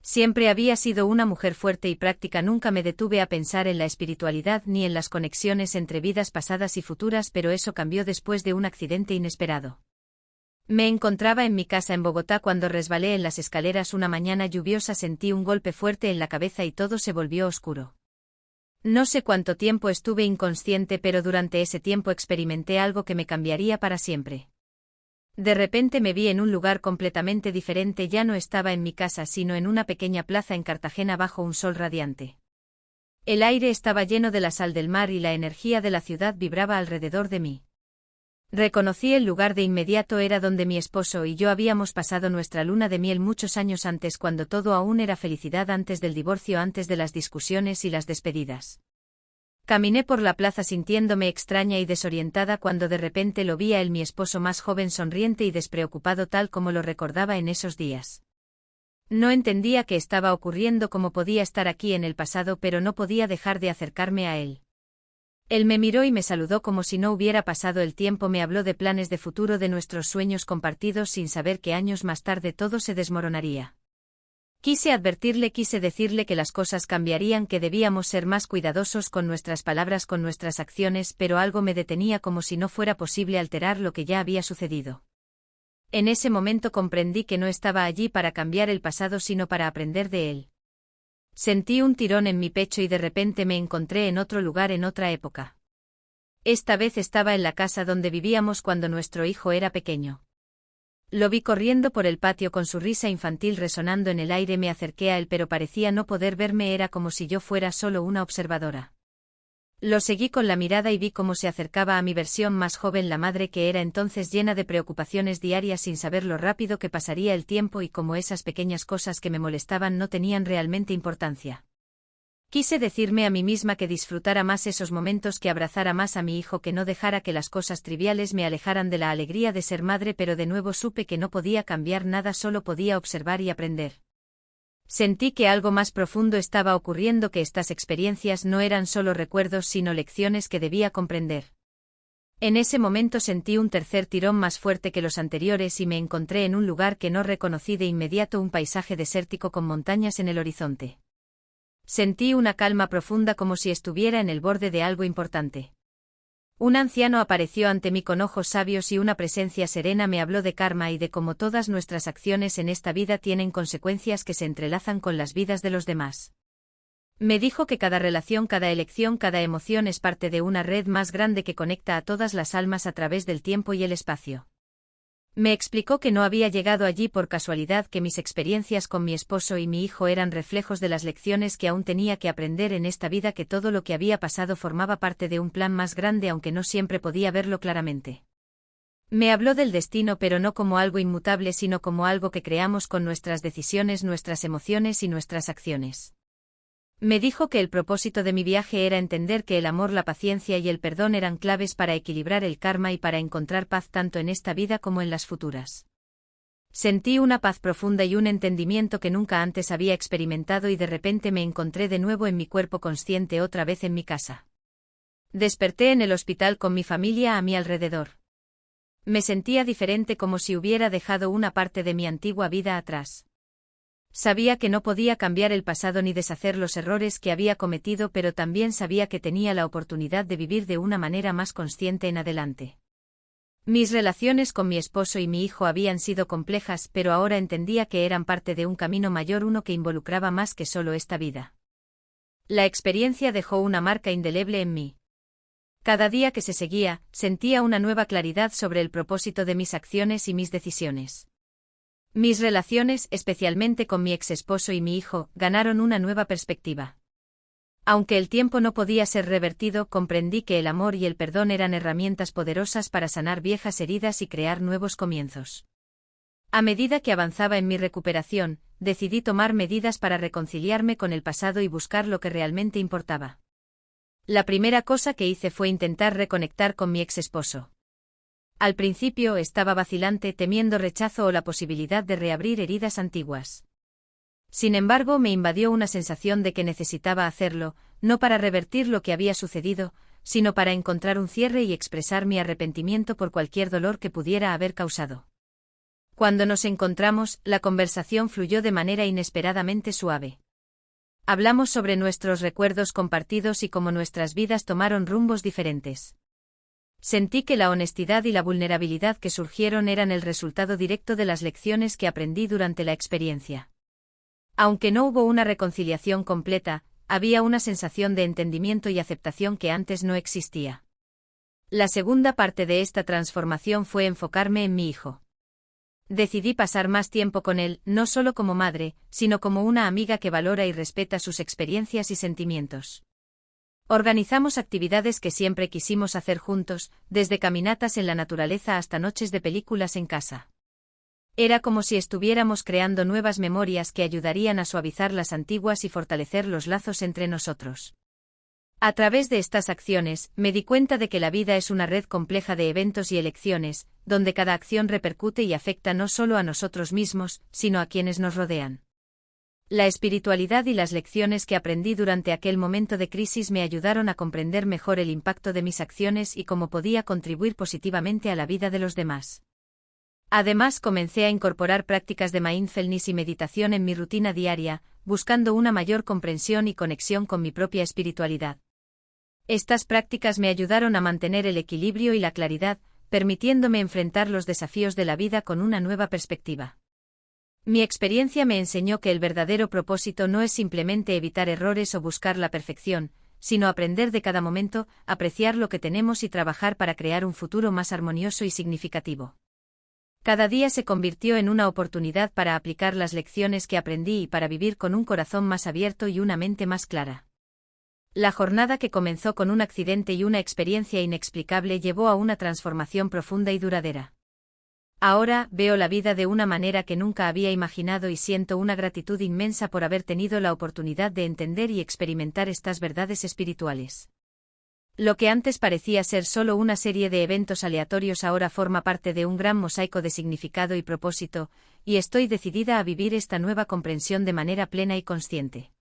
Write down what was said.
Siempre había sido una mujer fuerte y práctica, nunca me detuve a pensar en la espiritualidad ni en las conexiones entre vidas pasadas y futuras, pero eso cambió después de un accidente inesperado. Me encontraba en mi casa en Bogotá cuando resbalé en las escaleras una mañana lluviosa, sentí un golpe fuerte en la cabeza y todo se volvió oscuro. No sé cuánto tiempo estuve inconsciente, pero durante ese tiempo experimenté algo que me cambiaría para siempre. De repente me vi en un lugar completamente diferente, ya no estaba en mi casa sino en una pequeña plaza en Cartagena bajo un sol radiante. El aire estaba lleno de la sal del mar y la energía de la ciudad vibraba alrededor de mí. Reconocí el lugar de inmediato, era donde mi esposo y yo habíamos pasado nuestra luna de miel muchos años antes, cuando todo aún era felicidad, antes del divorcio, antes de las discusiones y las despedidas. Caminé por la plaza sintiéndome extraña y desorientada cuando de repente lo vi a él, mi esposo más joven, sonriente y despreocupado tal como lo recordaba en esos días. No entendía qué estaba ocurriendo, cómo podía estar aquí en el pasado, pero no podía dejar de acercarme a él. Él me miró y me saludó como si no hubiera pasado el tiempo, me habló de planes de futuro, de nuestros sueños compartidos, sin saber que años más tarde todo se desmoronaría. Quise advertirle, quise decirle que las cosas cambiarían, que debíamos ser más cuidadosos con nuestras palabras, con nuestras acciones, pero algo me detenía, como si no fuera posible alterar lo que ya había sucedido. En ese momento comprendí que no estaba allí para cambiar el pasado sino para aprender de él. Sentí un tirón en mi pecho y de repente me encontré en otro lugar, en otra época. Esta vez estaba en la casa donde vivíamos cuando nuestro hijo era pequeño. Lo vi corriendo por el patio con su risa infantil resonando en el aire, me acerqué a él pero parecía no poder verme, era como si yo fuera solo una observadora. Lo seguí con la mirada y vi cómo se acercaba a mi versión más joven, la madre que era entonces, llena de preocupaciones diarias sin saber lo rápido que pasaría el tiempo y cómo esas pequeñas cosas que me molestaban no tenían realmente importancia. Quise decirme a mí misma que disfrutara más esos momentos, que abrazara más a mi hijo, que no dejara que las cosas triviales me alejaran de la alegría de ser madre, pero de nuevo supe que no podía cambiar nada, solo podía observar y aprender. Sentí que algo más profundo estaba ocurriendo, que estas experiencias no eran solo recuerdos sino lecciones que debía comprender. En ese momento sentí un tercer tirón más fuerte que los anteriores y me encontré en un lugar que no reconocí de inmediato, un paisaje desértico con montañas en el horizonte. Sentí una calma profunda, como si estuviera en el borde de algo importante. Un anciano apareció ante mí con ojos sabios y una presencia serena, me habló de karma y de cómo todas nuestras acciones en esta vida tienen consecuencias que se entrelazan con las vidas de los demás. Me dijo que cada relación, cada elección, cada emoción es parte de una red más grande que conecta a todas las almas a través del tiempo y el espacio. Me explicó que no había llegado allí por casualidad, que mis experiencias con mi esposo y mi hijo eran reflejos de las lecciones que aún tenía que aprender en esta vida, que todo lo que había pasado formaba parte de un plan más grande, aunque no siempre podía verlo claramente. Me habló del destino, pero no como algo inmutable, sino como algo que creamos con nuestras decisiones, nuestras emociones y nuestras acciones. Me dijo que el propósito de mi viaje era entender que el amor, la paciencia y el perdón eran claves para equilibrar el karma y para encontrar paz tanto en esta vida como en las futuras. Sentí una paz profunda y un entendimiento que nunca antes había experimentado, y de repente me encontré de nuevo en mi cuerpo consciente, otra vez en mi casa. Desperté en el hospital con mi familia a mi alrededor. Me sentía diferente, como si hubiera dejado una parte de mi antigua vida atrás. Sabía que no podía cambiar el pasado ni deshacer los errores que había cometido, pero también sabía que tenía la oportunidad de vivir de una manera más consciente en adelante. Mis relaciones con mi esposo y mi hijo habían sido complejas, pero ahora entendía que eran parte de un camino mayor, uno que involucraba más que solo esta vida. La experiencia dejó una marca indeleble en mí. Cada día que se seguía, sentía una nueva claridad sobre el propósito de mis acciones y mis decisiones. Mis relaciones, especialmente con mi ex-esposo y mi hijo, ganaron una nueva perspectiva. Aunque el tiempo no podía ser revertido, comprendí que el amor y el perdón eran herramientas poderosas para sanar viejas heridas y crear nuevos comienzos. A medida que avanzaba en mi recuperación, decidí tomar medidas para reconciliarme con el pasado y buscar lo que realmente importaba. La primera cosa que hice fue intentar reconectar con mi ex-esposo. Al principio estaba vacilante, temiendo rechazo o la posibilidad de reabrir heridas antiguas. Sin embargo, me invadió una sensación de que necesitaba hacerlo, no para revertir lo que había sucedido, sino para encontrar un cierre y expresar mi arrepentimiento por cualquier dolor que pudiera haber causado. Cuando nos encontramos, la conversación fluyó de manera inesperadamente suave. Hablamos sobre nuestros recuerdos compartidos y cómo nuestras vidas tomaron rumbos diferentes. Sentí que la honestidad y la vulnerabilidad que surgieron eran el resultado directo de las lecciones que aprendí durante la experiencia. Aunque no hubo una reconciliación completa, había una sensación de entendimiento y aceptación que antes no existía. La segunda parte de esta transformación fue enfocarme en mi hijo. Decidí pasar más tiempo con él, no solo como madre, sino como una amiga que valora y respeta sus experiencias y sentimientos. Organizamos actividades que siempre quisimos hacer juntos, desde caminatas en la naturaleza hasta noches de películas en casa. Era como si estuviéramos creando nuevas memorias que ayudarían a suavizar las antiguas y fortalecer los lazos entre nosotros. A través de estas acciones, me di cuenta de que la vida es una red compleja de eventos y elecciones, donde cada acción repercute y afecta no solo a nosotros mismos, sino a quienes nos rodean. La espiritualidad y las lecciones que aprendí durante aquel momento de crisis me ayudaron a comprender mejor el impacto de mis acciones y cómo podía contribuir positivamente a la vida de los demás. Además, comencé a incorporar prácticas de mindfulness y meditación en mi rutina diaria, buscando una mayor comprensión y conexión con mi propia espiritualidad. Estas prácticas me ayudaron a mantener el equilibrio y la claridad, permitiéndome enfrentar los desafíos de la vida con una nueva perspectiva. Mi experiencia me enseñó que el verdadero propósito no es simplemente evitar errores o buscar la perfección, sino aprender de cada momento, apreciar lo que tenemos y trabajar para crear un futuro más armonioso y significativo. Cada día se convirtió en una oportunidad para aplicar las lecciones que aprendí y para vivir con un corazón más abierto y una mente más clara. La jornada que comenzó con un accidente y una experiencia inexplicable llevó a una transformación profunda y duradera. Ahora, veo la vida de una manera que nunca había imaginado y siento una gratitud inmensa por haber tenido la oportunidad de entender y experimentar estas verdades espirituales. Lo que antes parecía ser solo una serie de eventos aleatorios ahora forma parte de un gran mosaico de significado y propósito, y estoy decidida a vivir esta nueva comprensión de manera plena y consciente.